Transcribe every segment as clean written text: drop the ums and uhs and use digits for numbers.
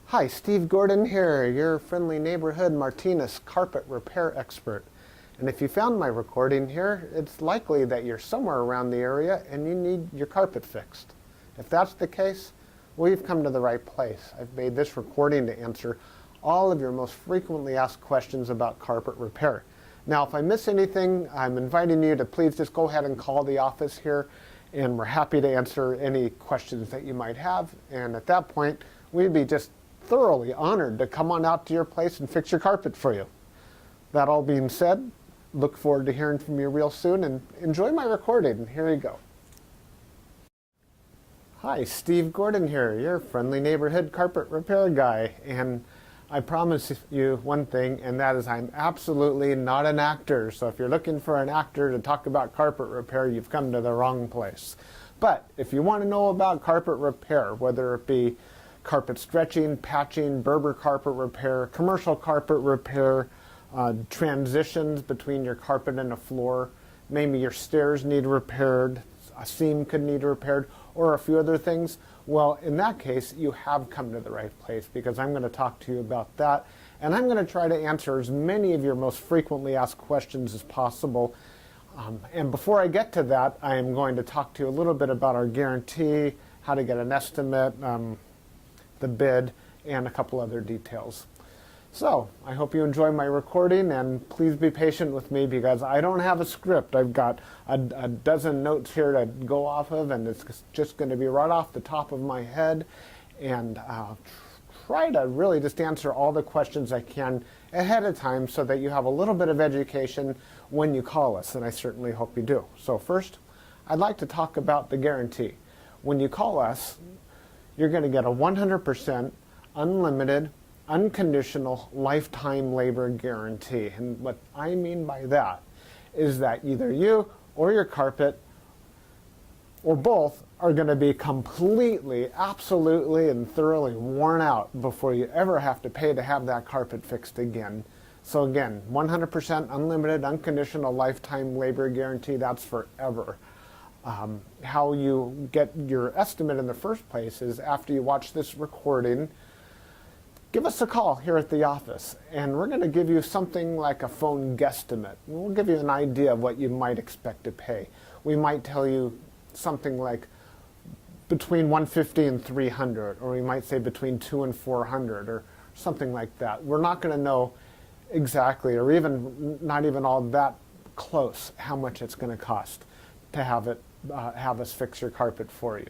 Hi, Steve Gordon here, your friendly neighborhood Martinez Carpet Repair expert. And if you found my recording here, it's likely that you're somewhere around the area and you need your carpet fixed. If that's the case, well, you've come to the right place. I've made this recording to answer all of your most frequently asked questions about carpet repair. Now, if I miss anything, I'm inviting you to please just go ahead and call the office here, and we're happy to answer any questions that you might have. And at that point, we'd be just thoroughly honored to come on out to your place and fix your carpet for you. That all being said, look forward to hearing from you real soon, and enjoy my recording. Here you go. Hi, Steve Gordon here, your friendly neighborhood carpet repair guy. And I promise you one thing, and that is I'm absolutely not an actor. So if you're looking for an actor to talk about carpet repair, you've come to the wrong place. But if you want to know about carpet repair, whether it be carpet stretching, patching, Berber carpet repair, commercial carpet repair, transitions between your carpet and a floor, maybe your stairs need repaired, a seam could need repaired, or a few other things, well, in that case, you have come to the right place, because I'm going to talk to you about that, and I'm going to try to answer as many of your most frequently asked questions as possible. And before I get to that, I am going to talk to you a little bit about our guarantee, how to get an estimate, the bid, and a couple other details. So, I hope you enjoy my recording, and please be patient with me because I don't have a script. I've got a dozen notes here to go off of, and it's just going to be right off the top of my head, and try to really just answer all the questions I can ahead of time so that you have a little bit of education when you call us, and I certainly hope you do. So first, I'd like to talk about the guarantee. When you call us, you're going to get a 100% unlimited, unconditional lifetime labor guarantee. And what I mean by that is that either you or your carpet or both are going to be completely, absolutely, and thoroughly worn out before you ever have to pay to have that carpet fixed again. So again, 100% unlimited, unconditional lifetime labor guarantee, that's forever. How you get your estimate in the first place is after you watch this recording, give us a call here at the office, and we're going to give you something like a phone guesstimate. We'll give you an idea of what you might expect to pay. We might tell you something like between $150 and $300, or we might say between $200 and $400, or something like that. We're not going to know exactly, or even not even all that close, how much it's going to cost to have us fix your carpet for you.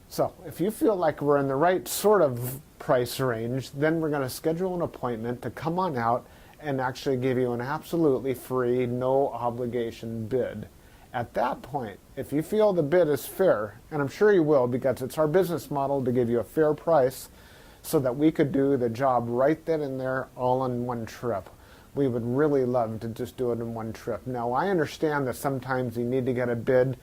So if you feel like we're in the right sort of price range, then we're going to schedule an appointment to come on out and actually give you an absolutely free, no obligation bid. At that point, if you feel the bid is fair, and I'm sure you will because it's our business model to give you a fair price so that we could do the job right then and there all in one trip. We would really love to just do it in one trip. Now, I understand that sometimes you need to get a bid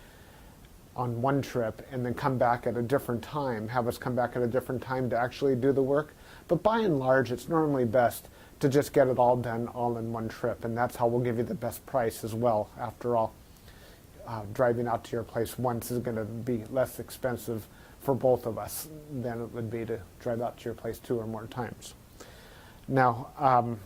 on one trip and then come back at a different time, have us come back at a different time to actually do the work. But by and large, it's normally best to just get it all done all in one trip, and that's how we'll give you the best price as well. After all, driving out to your place once is going to be less expensive for both of us than it would be to drive out to your place 2 or more times. Now,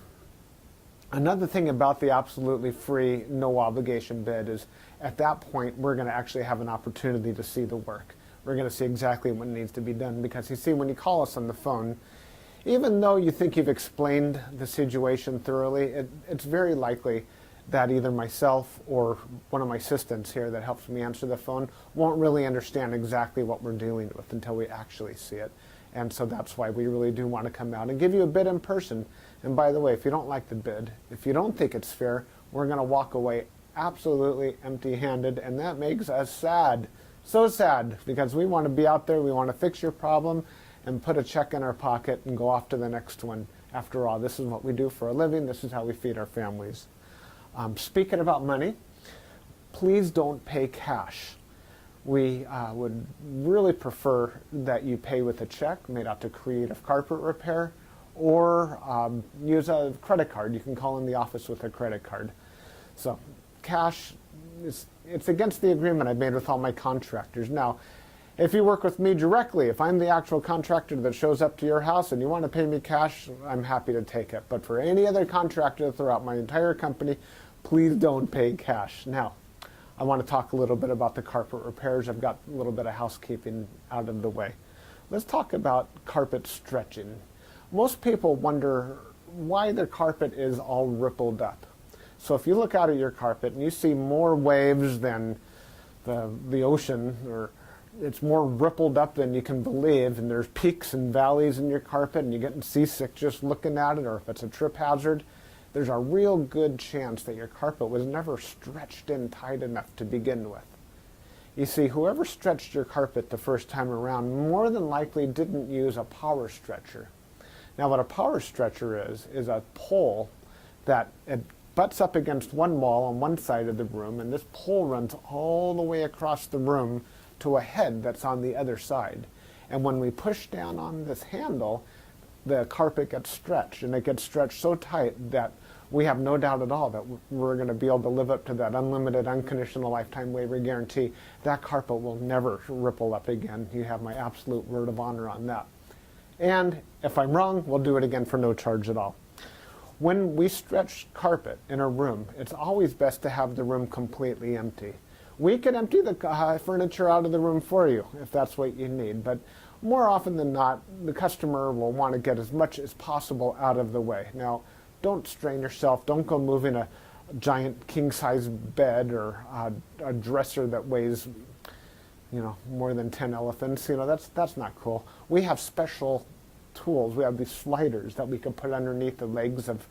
another thing about the absolutely free, no obligation bid is at that point we're going to actually have an opportunity to see the work. We're going to see exactly what needs to be done, because you see, when you call us on the phone, even though you think you've explained the situation thoroughly, it's very likely that either myself or one of my assistants here that helps me answer the phone won't really understand exactly what we're dealing with until we actually see it. And so that's why we really do want to come out and give you a bid in person. And by the way, if you don't like the bid, if you don't think it's fair, we're going to walk away absolutely empty-handed, and that makes us sad. So sad, because we want to be out there, we want to fix your problem and put a check in our pocket and go off to the next one. After all, this is what we do for a living. This is how we feed our families. Speaking about money, please don't pay cash. We would really prefer that you pay with a check made out to Creative Carpet Repair, or use a credit card. You can call in the office with a credit card. So cash, it's against the agreement I've made with all my contractors. Now, If you work with me directly, if I'm the actual contractor that shows up to your house and you want to pay me cash, I'm happy to take it. But for any other contractor throughout my entire company, please don't pay cash. Now, I want to talk a little bit about the carpet repairs. I've got a little bit of housekeeping out of the way. Let's talk about carpet stretching. Most people wonder why their carpet is all rippled up. So if you look out at your carpet and you see more waves than the ocean, or it's more rippled up than you can believe, and there's peaks and valleys in your carpet and you're getting seasick just looking at it, or if it's a trip hazard, there's a real good chance that your carpet was never stretched in tight enough to begin with. You see, whoever stretched your carpet the first time around more than likely didn't use a power stretcher. Now what a power stretcher is a pole that it butts up against one wall on one side of the room, and this pole runs all the way across the room to a head that's on the other side. And when we push down on this handle, the carpet gets stretched, and it gets stretched so tight that we have no doubt at all that we're going to be able to live up to that unlimited, unconditional lifetime waiver guarantee. That carpet will never ripple up again. You have my absolute word of honor on that. And if I'm wrong, we'll do it again for no charge at all. When we stretch carpet in a room, it's always best to have the room completely empty. We can empty the furniture out of the room for you if that's what you need, but more often than not, the customer will want to get as much as possible out of the way. Now, don't strain yourself. Don't go moving a giant king-size bed or a dresser that weighs, more than 10 elephants. That's not cool. We have special tools. We have these sliders that we can put underneath the legs of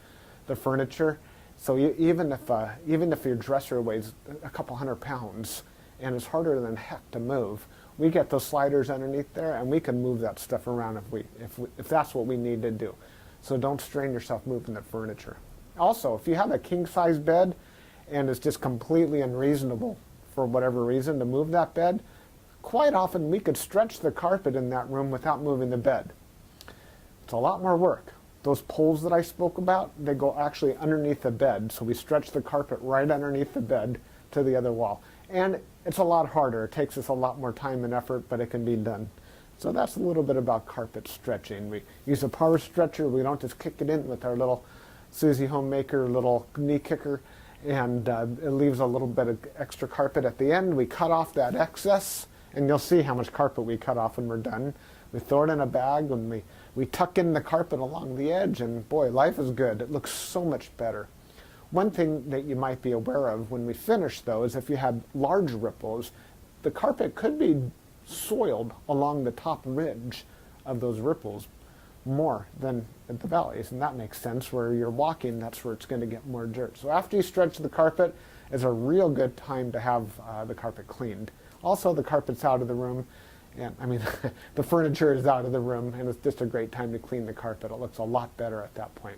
the furniture. So even if your dresser weighs a couple hundred pounds and it's harder than heck to move, we get those sliders underneath there and we can move that stuff around if that's what we need to do. So don't strain yourself moving the furniture. Also, if you have a king-size bed and it's just completely unreasonable for whatever reason to move that bed, quite often we could stretch the carpet in that room without moving the bed. It's a lot more work. Those poles that I spoke about, they go actually underneath the bed, so we stretch the carpet right underneath the bed to the other wall. And it's a lot harder. It takes us a lot more time and effort, but it can be done. So that's a little bit about carpet stretching. We use a power stretcher. We don't just kick it in with our little Susie Homemaker little knee kicker, and it leaves a little bit of extra carpet at the end. We cut off that excess, and you'll see how much carpet we cut off when we're done. We throw it in a bag, and we tuck in the carpet along the edge, and boy, life is good. It looks so much better. One thing that you might be aware of when we finish, though, is if you had large ripples, the carpet could be soiled along the top ridge of those ripples more than at the valleys, and that makes sense. Where you're walking, that's where it's going to get more dirt. So after you stretch the carpet, is a real good time to have the carpet cleaned. Also, the carpet's out of the room, and the furniture is out of the room, and it's just a great time to clean the carpet. It looks a lot better at that point.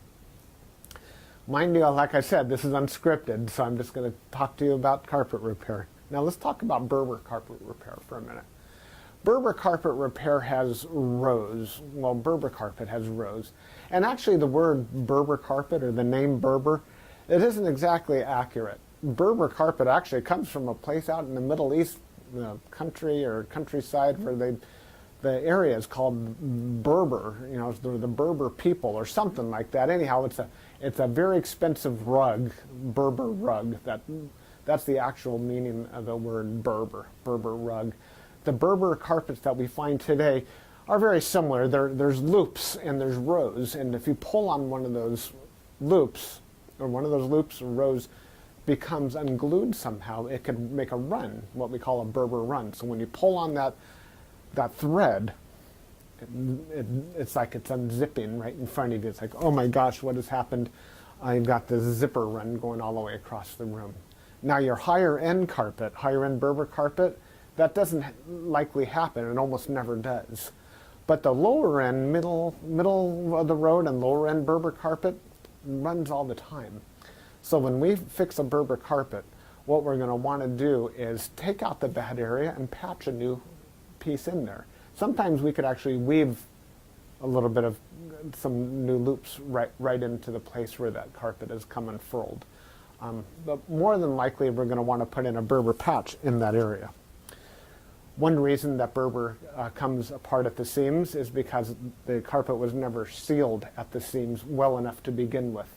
Mind you, like I said, this is unscripted, so I'm just going to talk to you about carpet repair. Now let's talk about Berber Carpet Repair for a minute. Berber Carpet Repair has rows. Well, Berber Carpet has rows. And actually the word Berber Carpet, or the name Berber, it isn't exactly accurate. Berber Carpet actually comes from a place out in the Middle East, country or countryside, where the area is called Berber. The Berber people or something like that. Anyhow, it's a very expensive rug, Berber rug. That's the actual meaning of the word Berber rug. The Berber carpets that we find today are very similar. There's loops and there's rows, and if you pull on one of those loops, or rows becomes unglued somehow, it can make a run, what we call a Berber run. So when you pull on that thread, it's like it's unzipping right in front of you. It's like, oh my gosh, what has happened? I've got this zipper run going all the way across the room. Now your higher end Berber carpet, that doesn't likely happen. It almost never does. But the lower end, middle of the road and lower end Berber carpet runs all the time. So when we fix a Berber carpet, what we're going to want to do is take out the bad area and patch a new piece in there. Sometimes we could actually weave a little bit of some new loops right into the place where that carpet is come unfurled. But more than likely, we're going to want to put in a Berber patch in that area. One reason that Berber comes apart at the seams is because the carpet was never sealed at the seams well enough to begin with.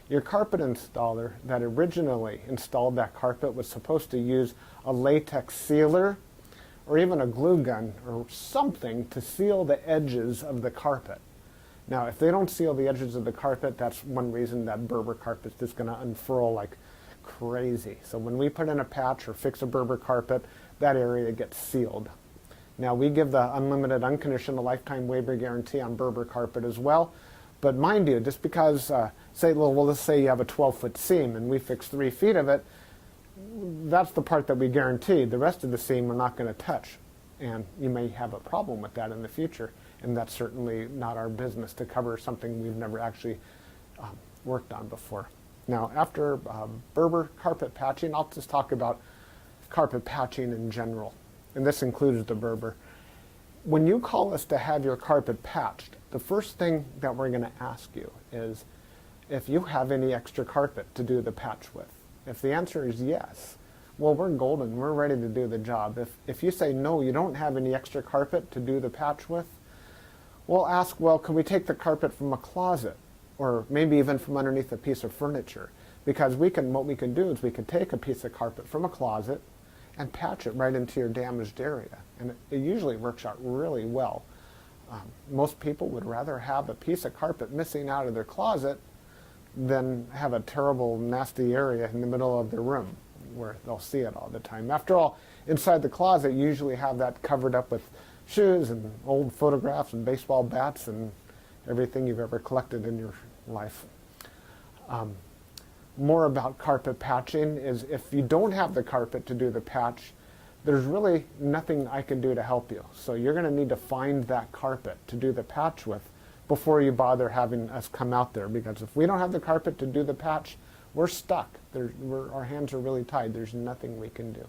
Your carpet installer that originally installed that carpet was supposed to use a latex sealer or even a glue gun or something to seal the edges of the carpet. Now, if they don't seal the edges of the carpet, that's one reason that Berber carpet is just going to unfurl like crazy. So when we put in a patch or fix a Berber carpet, that area gets sealed. Now, we give the unlimited, unconditional lifetime waiver guarantee on Berber carpet as well. But mind you, just because, let's say you have a 12-foot seam and we fix 3 feet of it, that's the part that we guarantee. The rest of the seam we're not going to touch. And you may have a problem with that in the future. And that's certainly not our business to cover something we've never actually worked on before. Now, after Berber carpet patching, I'll just talk about carpet patching in general. And this includes the Berber. When you call us to have your carpet patched, the first thing that we're going to ask you is if you have any extra carpet to do the patch with. If the answer is yes, well, we're golden. We're ready to do the job. If you say no, you don't have any extra carpet to do the patch with, we'll ask, well, can we take the carpet from a closet or maybe even from underneath a piece of furniture? Because what we can do is we can take a piece of carpet from a closet and patch it right into your damaged area. And it usually works out really well. Most people would rather have a piece of carpet missing out of their closet than have a terrible, nasty area in the middle of their room where they'll see it all the time. After all, inside the closet, you usually have that covered up with shoes and old photographs and baseball bats and everything you've ever collected in your life. More about carpet patching is if you don't have the carpet to do the patch, there's really nothing I can do to help you. So you're going to need to find that carpet to do the patch with before you bother having us come out there, because if we don't have the carpet to do the patch, we're stuck. Our hands are really tied. There's nothing we can do.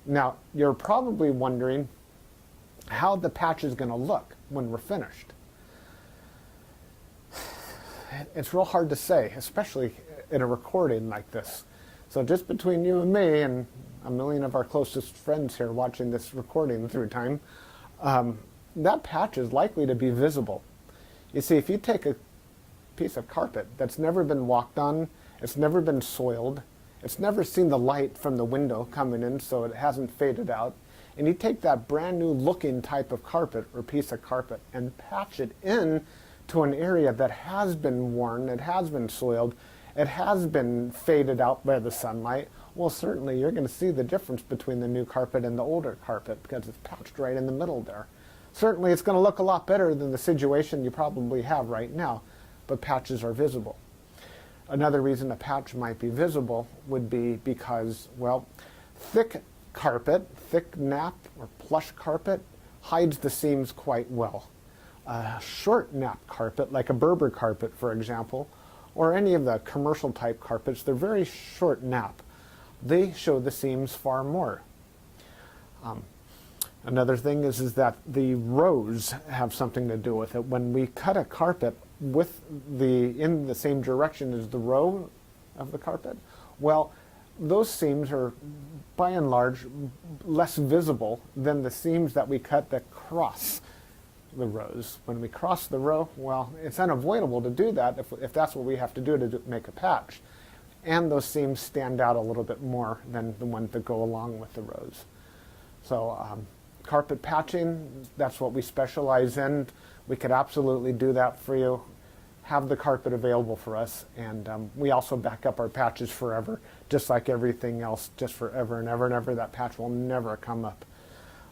Now, you're probably wondering how the patch is going to look when we're finished. It's real hard to say, especially in a recording like this. So just between you and me and a million of our closest friends here watching this recording through time, that patch is likely to be visible. You see, if you take a piece of carpet that's never been walked on, it's never been soiled, it's never seen the light from the window coming in so it hasn't faded out, and you take that brand new looking type of carpet or piece of carpet and patch it in to an area that has been worn, it has been soiled, it has been faded out by the sunlight, well, certainly you're going to see the difference between the new carpet and the older carpet because it's patched right in the middle there. Certainly it's going to look a lot better than the situation you probably have right now, but patches are visible. Another reason a patch might be visible would be because, well, thick carpet, thick nap or plush carpet hides the seams quite well. A short nap carpet, like a Berber carpet, for example, or any of the commercial type carpets, they're very short nap. They show the seams far more. Another thing is that the rows have something to do with it. When we cut a carpet in the same direction as the row of the carpet, well, those seams are by and large less visible than the seams that we cut that cross the rows. When we cross the row, well, it's unavoidable to do that if that's what we have to do to make a patch. And those seams stand out a little bit more than the ones that go along with the rows. So carpet patching, that's what we specialize in. We could absolutely do that for you. Have the carpet available for us, and we also back up our patches forever, just like everything else, just forever and ever and ever. That patch will never come up.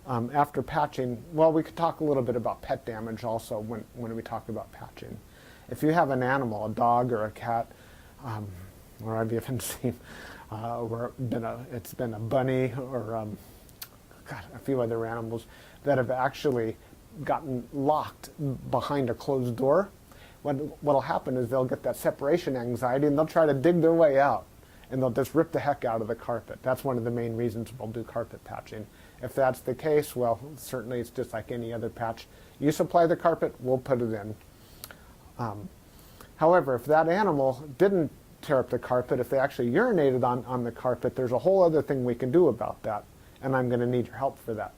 After patching, well, we could talk a little bit about pet damage also when we talk about patching. If you have an animal, a dog or a cat, or I've even seen where it's been a bunny or a few other animals that have actually gotten locked behind a closed door. What'll happen is they'll get that separation anxiety and they'll try to dig their way out and they'll just rip the heck out of the carpet. That's one of the main reasons we'll do carpet patching. If that's the case, well, certainly it's just like any other patch. You supply the carpet, we'll put it in. However, if that animal didn't tear up the carpet, if they actually urinated on the carpet, there's a whole other thing we can do about that, and I'm going to need your help for that.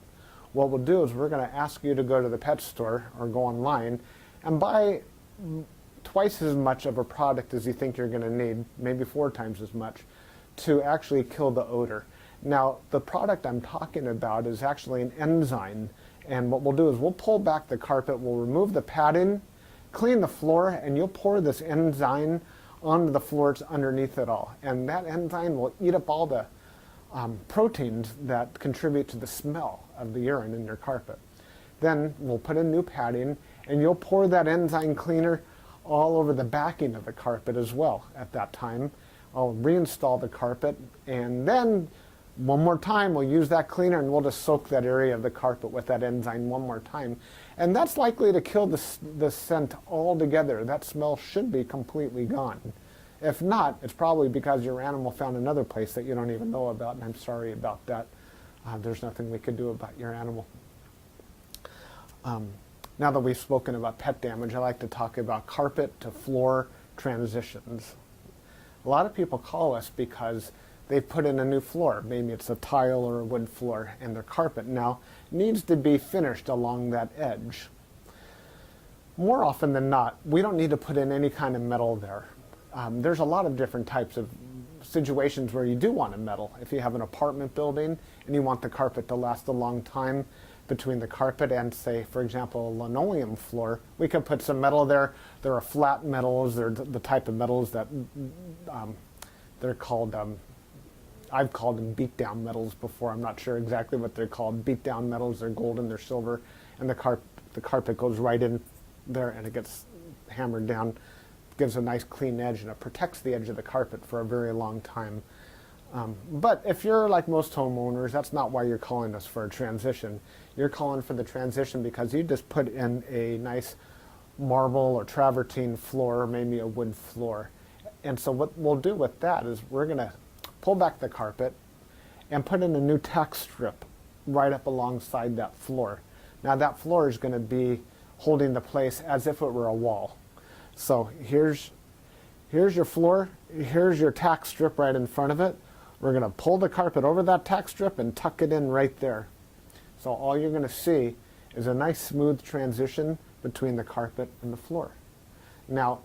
what we'll do is we're going to ask you to go to the pet store or go online and buy twice as much of a product as you think you're going to need, maybe 4 times as much, to actually kill the odor. Now, the product I'm talking about is actually an enzyme, and what we'll do is we'll pull back the carpet, we'll remove the padding, clean the floor, and you'll pour this enzyme onto the floors underneath it all. And that enzyme will eat up all the proteins that contribute to the smell of the urine in your carpet. Then we'll put in new padding, and you'll pour that enzyme cleaner all over the backing of the carpet as well at that time. I'll reinstall the carpet, and then one more time we'll use that cleaner and we'll just soak that area of the carpet with that enzyme one more time. And that's likely to kill the scent altogether. That smell should be completely gone. If not, it's probably because your animal found another place that you don't even know about, and I'm sorry about that. There's nothing we could do about your animal. Now that we've spoken about pet damage, I like to talk about carpet to floor transitions. A lot of people call us because they've put in a new floor. Maybe it's a tile or a wood floor, and their carpet now needs to be finished along that edge. More often than not, we don't need to put in any kind of metal there. There's a lot of different types of situations where you do want a metal. If you have an apartment building and you want the carpet to last a long time between the carpet and, say, for example, a linoleum floor, we could put some metal there. There are flat metals. They're the type of metals that they're called, I've called them beat-down metals before. I'm not sure exactly what they're called. Beat-down metals, they're golden, they're silver, and the carpet goes right in there and it gets hammered down. Gives a nice clean edge, and it protects the edge of the carpet for a very long time. But if you're like most homeowners, that's not why you're calling us for a transition. You're calling for the transition because you just put in a nice marble or travertine floor, or maybe a wood floor. And so what we'll do with that is we're going to pull back the carpet and put in a new tack strip right up alongside that floor. Now that floor is going to be holding the place as if it were a wall. So here's your floor, here's your tack strip right in front of it. We're going to pull the carpet over that tack strip and tuck it in right there. So all you're going to see is a nice smooth transition between the carpet and the floor. Now,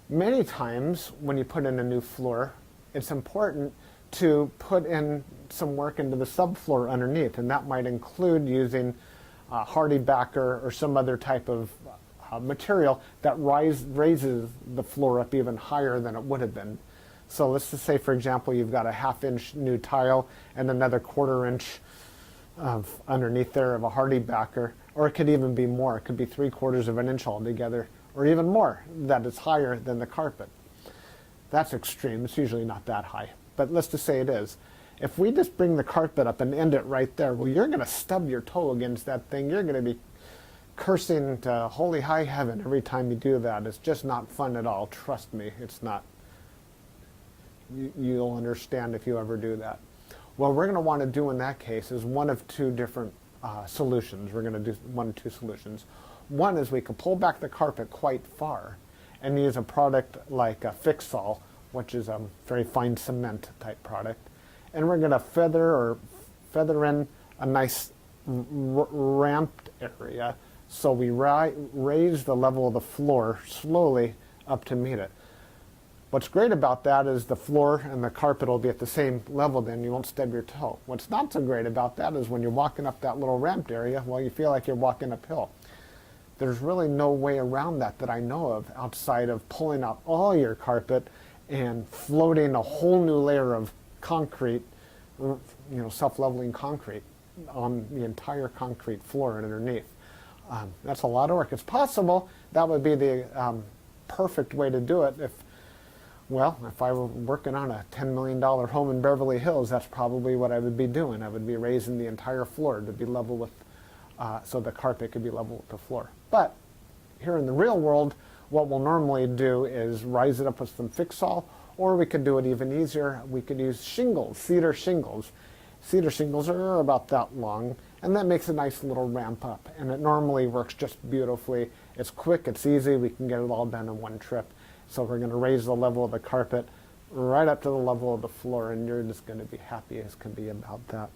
many times when you put in a new floor, it's important to put in some work into the subfloor underneath, and that might include using hardy backer or some other type of material that raises the floor up even higher than it would have been. So let's just say, for example, you've got a 1/2 inch new tile and another 1/4 inch of underneath there of a hardy backer, or it could even be more. It could be 3/4 of an inch altogether, or even more, that is higher than the carpet. That's extreme. It's usually not that high, but let's just say it is. If we just bring the carpet up and end it right there, well, you're going to stub your toe against that thing. You're going to be cursing to holy high heaven every time you do that. It's just not fun at all. Trust me, it's not. You'll understand if you ever do that. What we're going to want to do in that case is one of 2 different solutions. We're going to do 1 of 2 solutions. One is we can pull back the carpet quite far and use a product like a Fix-All, which is a very fine cement type product. And we're going to feather in a nice ramped area, so we raise the level of the floor slowly up to meet it. What's great about that is the floor and the carpet will be at the same level, then you won't stub your toe. What's not so great about that is when you're walking up that little ramped area, well, you feel like you're walking uphill. There's really no way around that I know of outside of pulling out all your carpet and floating a whole new layer of concrete, self-leveling concrete on the entire concrete floor and underneath. That's a lot of work. It's possible that would be the perfect way to do it if I were working on a $10 million home in Beverly Hills, that's probably what I would be doing. I would be raising the entire floor to be level with, so the carpet could be level with the floor. But here in the real world, what we'll normally do is rise it up with some Fix-All, or we could do it even easier. We could use shingles, cedar shingles. Cedar shingles are about that long, and that makes a nice little ramp up, and it normally works just beautifully. It's quick, it's easy, we can get it all done in one trip. So we're going to raise the level of the carpet right up to the level of the floor, and you're just going to be happy as can be about that.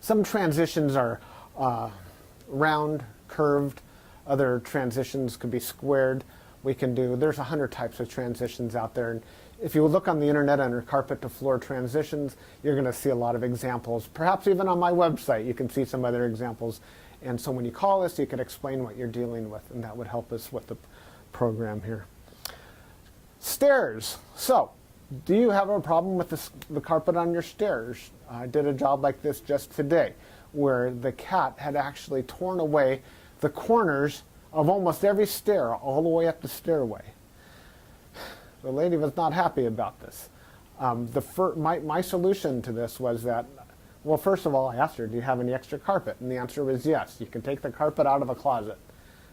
Some transitions are round, curved. Other transitions could be squared. There's 100 types of transitions out there. And if you look on the internet under carpet to floor transitions, you're going to see a lot of examples. Perhaps even on my website, you can see some other examples. And so when you call us, you can explain what you're dealing with, and that would help us with the program here. Stairs. So, do you have a problem with the carpet on your stairs? I did a job like this just today, where the cat had actually torn away the corners of almost every stair all the way up the stairway. The lady was not happy about this. My solution to this was that, well, first of all, I asked her, do you have any extra carpet? And the answer was yes. You can take the carpet out of a closet.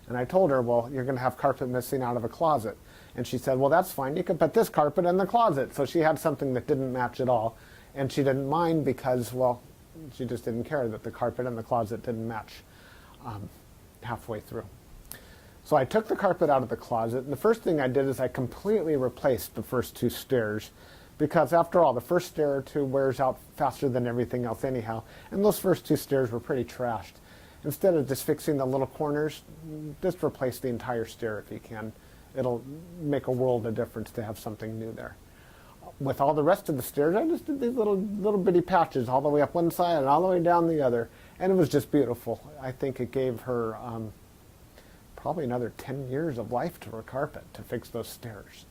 And I told her, well, you're going to have carpet missing out of a closet. And she said, well, that's fine. You can put this carpet in the closet. So she had something that didn't match at all. And she didn't mind because, well, she just didn't care that the carpet in the closet didn't match halfway through. So I took the carpet out of the closet, and the first thing I did is I completely replaced the first two stairs, because after all, the first stair or two wears out faster than everything else anyhow, and those first two stairs were pretty trashed. Instead of just fixing the little corners, just replace the entire stair if you can. It'll make a world of difference to have something new there. With all the rest of the stairs, I just did these little bitty patches all the way up one side and all the way down the other, and it was just beautiful. I think it gave her probably another 10 years of life to her carpet to fix those stairs.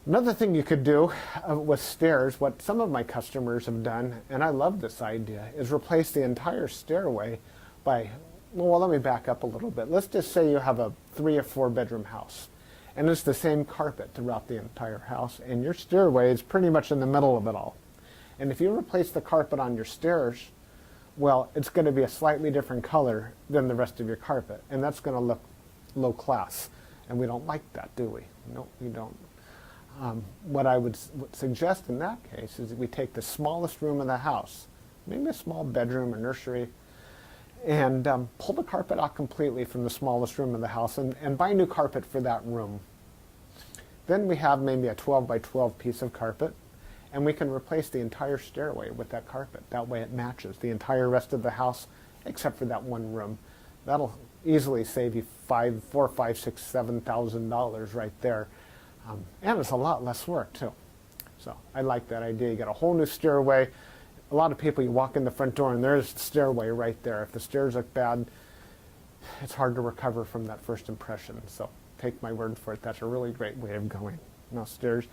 Another thing you could do with stairs, what some of my customers have done, and I love this idea, is replace the entire stairway by, well, let me back up a little bit. Let's just say you have a 3 or 4 bedroom house, and it's the same carpet throughout the entire house, and your stairway is pretty much in the middle of it all. And if you replace the carpet on your stairs, well, it's going to be a slightly different color than the rest of your carpet, and that's going to look low class, and we don't like that, do we? No, we don't. What I would suggest in that case is that we take the smallest room in the house, maybe a small bedroom or nursery, and pull the carpet out completely from the smallest room in the house and buy new carpet for that room. Then we have maybe a 12 by 12 piece of carpet, and we can replace the entire stairway with that carpet. That way it matches the entire rest of the house except for that one room. That'll easily save you $4,000, $5,000, $6,000, $7,000 right there. And it's a lot less work too. So I like that idea. You get a whole new stairway. A lot of people, you walk in the front door and there's the stairway right there. If the stairs look bad, it's hard to recover from that first impression. So take my word for it. That's a really great way of going. Now stairs.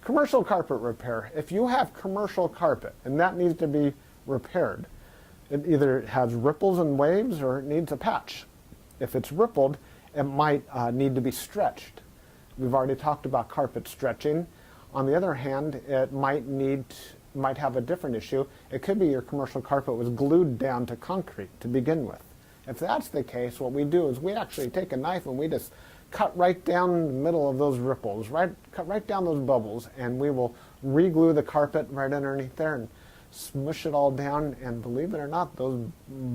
Commercial carpet repair. If you have commercial carpet and that needs to be repaired, it either has ripples and waves or it needs a patch. If it's rippled, it might need to be stretched. We've already talked about carpet stretching. On the other hand, it might have a different issue. It could be your commercial carpet was glued down to concrete to begin with. If that's the case, what we do is we actually take a knife and we just cut right down the middle of those ripples, cut right down those bubbles, and we will re-glue the carpet right underneath there and smush it all down, and believe it or not, those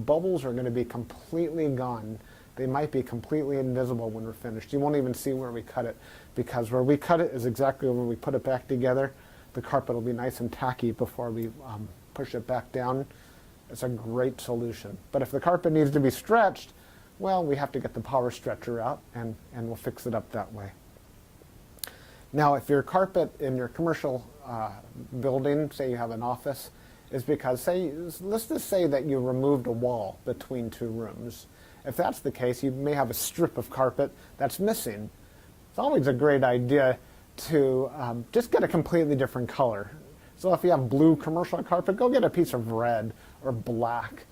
bubbles are going to be completely gone. They might be completely invisible when we're finished. You won't even see where we cut it, because where we cut it is exactly where we put it back together. The carpet will be nice and tacky before we push it back down. It's a great solution. But if the carpet needs to be stretched, well, we have to get the power stretcher out, and we'll fix it up that way. Now, if your carpet in your commercial building, say you have an office, is because, let's just say that you removed a wall between two rooms. If that's the case, you may have a strip of carpet that's missing. It's always a great idea to just get a completely different color. So if you have blue commercial carpet, go get a piece of red or black.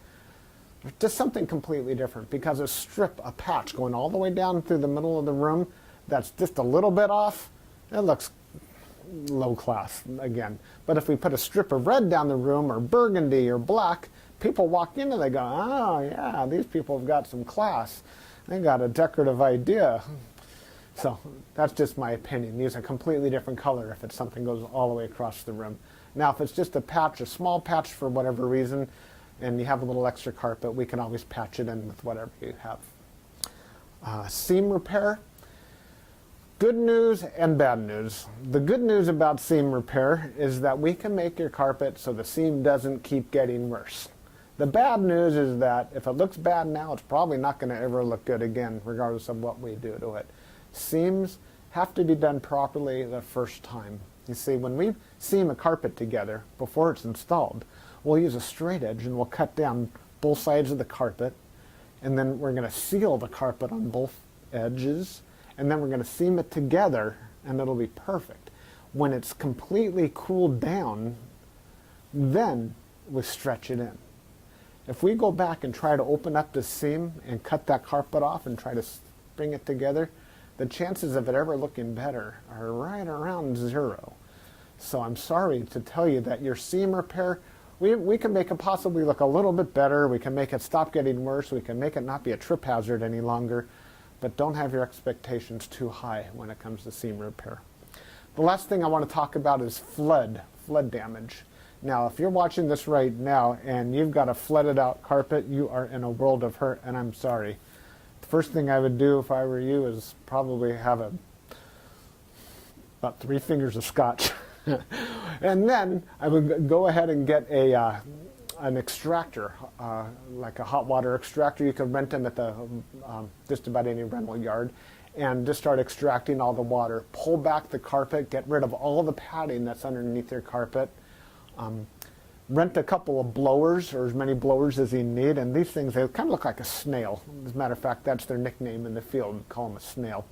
Just something completely different, because a patch going all the way down through the middle of the room that's just a little bit off, it looks low class again. But if we put a strip of red down the room, or burgundy or black, people walk in and they go, oh yeah, these people have got some class. They got a decorative idea. So that's just my opinion. Use a completely different color if it's something goes all the way across the room. Now if it's just a patch, a small patch for whatever reason, and you have a little extra carpet, we can always patch it in with whatever you have. Seam repair. Good news and bad news. The good news about seam repair is that we can make your carpet so the seam doesn't keep getting worse. The bad news is that if it looks bad now, it's probably not going to ever look good again, regardless of what we do to it. Seams have to be done properly the first time. You see, when we seam a carpet together before it's installed, we'll use a straight edge and we'll cut down both sides of the carpet, and then we're going to seal the carpet on both edges, and then we're going to seam it together, and it'll be perfect. When it's completely cooled down, then we stretch it in. If we go back and try to open up the seam and cut that carpet off and try to bring it together, the chances of it ever looking better are right around 0. So I'm sorry to tell you that your seam repair, we can make it possibly look a little bit better. We can make it stop getting worse. We can make it not be a trip hazard any longer. But don't have your expectations too high when it comes to seam repair. The last thing I want to talk about is flood damage. Now, if you're watching this right now and you've got a flooded out carpet, you are in a world of hurt, and I'm sorry. The first thing I would do if I were you is probably have about 3 fingers of scotch. And then I would go ahead and get an extractor, like a hot water extractor. You can rent them at the just about any rental yard, and just start extracting all the water. Pull back the carpet, get rid of all the padding that's underneath your carpet. Rent a couple of blowers, or as many blowers as you need, and these things, they kind of look like a snail. As a matter of fact, that's their nickname in the field. We call them a snail.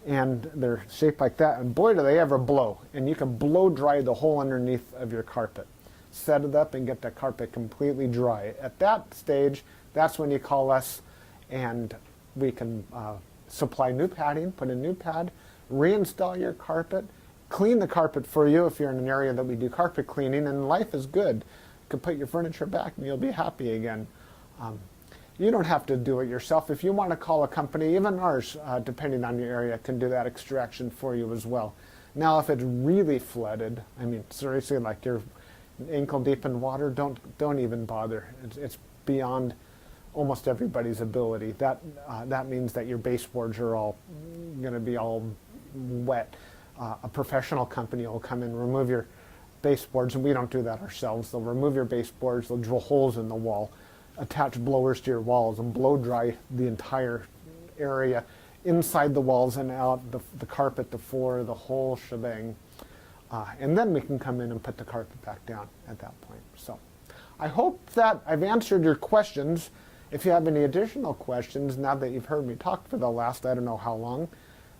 And they're shaped like that, and boy do they ever blow. And you can blow dry the whole underneath of your carpet. Set it up and get the carpet completely dry. At that stage, that's when you call us, and we can supply new padding, put a new pad, reinstall your carpet, clean the carpet for you if you're in an area that we do carpet cleaning, and life is good. You can put your furniture back and you'll be happy again. You don't have to do it yourself. If you want to call a company, even ours, depending on your area, can do that extraction for you as well. Now, if it's really flooded, I mean, seriously, like you're ankle deep in water, don't even bother. It's beyond almost everybody's ability. That means that your baseboards are all going to be all wet. A professional company will come and remove your baseboards, and we don't do that ourselves. They'll remove your baseboards, they'll drill holes in the wall, attach blowers to your walls, and blow dry the entire area, inside the walls and out, the carpet, the floor, the whole shebang. And then we can come in and put the carpet back down at that point. So I hope that I've answered your questions. If you have any additional questions, now that you've heard me talk for the last I don't know how long,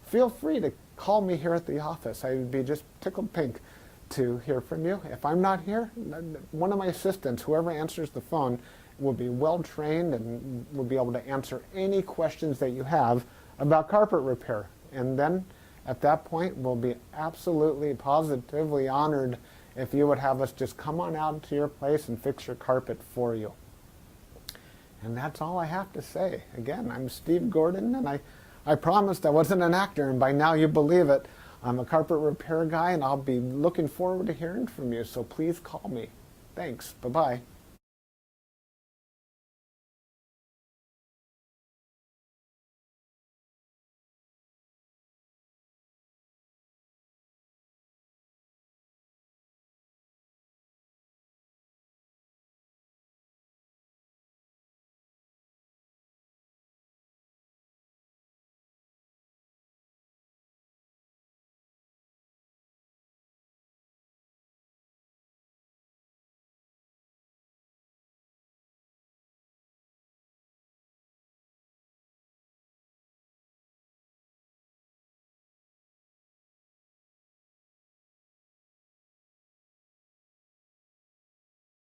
feel free to call me here at the office. I would be just tickled pink to hear from you. If I'm not here, one of my assistants, whoever answers the phone, will be well trained and will be able to answer any questions that you have about carpet repair. And then at that point, we'll be absolutely positively honored if you would have us just come on out to your place and fix your carpet for you. And that's all I have to say. Again, I'm Steve Gordon, and I promised I wasn't an actor, and by now you believe it. I'm a carpet repair guy, and I'll be looking forward to hearing from you, so please call me. Thanks. Bye-bye.